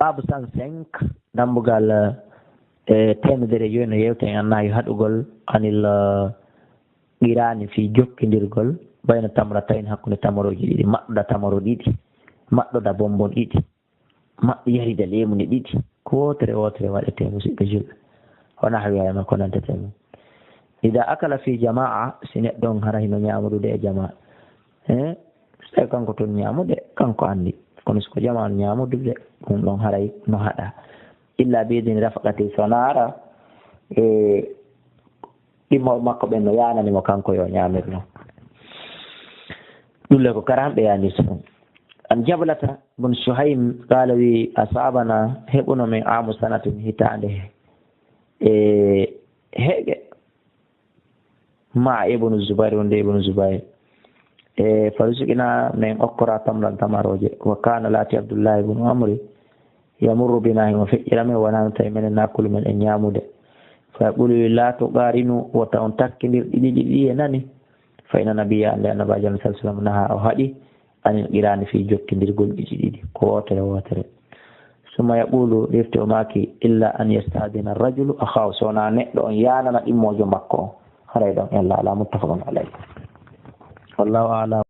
babu 105 dambugal temedere joyi no yewten annayi haɗugol anil qirani fi jokkidirgol bayno tamratayn hakkude tamaroji ɗiɗi maɗɗoɗa tamaro ɗiɗi maɗɗoɗa bonbon ɗiɗi yarida lemude ɗiɗi ko wotere waɗete musidɓe julɓe wona ha wiyama ko nantete mum ida akala fi jama'a si neɗɗon hara hino ñamudude e jama'a so kanko toon ñamude kanko andi kono siko jama'a ñamudude ɗum ɗon haray no haɗa illa biidini rafaqati sonara ɗimmoɓe makko ɓen no yananimo kanko yo ñamirno ɗulle ko karamɓe yani so an jablata bun Suhaym qala wi asabana heɓuno min amu sanatin hitande heege ma ibnu Zubair wonde ibnu Zubair farisukina min okkora tamran tamaroje wa kana lati Abdullah ibn Amri yamurru bina himo feƴƴirame wonano tawi minen nakkulu men e ñamude fa yaqulu la tuqarinu wota on takkidir ɗiɗi e nani fa inna nabiyya ande annabajo sallallahu alaihi wasallam naha o haɗi anin qirani fi jokkidirgol ɗiɗi ɗiɗi ko wotere summa yaqulu ɗirte o maki illa an yastadina arrajulu akhaw sona neɗɗo on yanana ɗimmojo makko o haray ɗon yalla ala muttafaqun alayhi wallahu a'lam.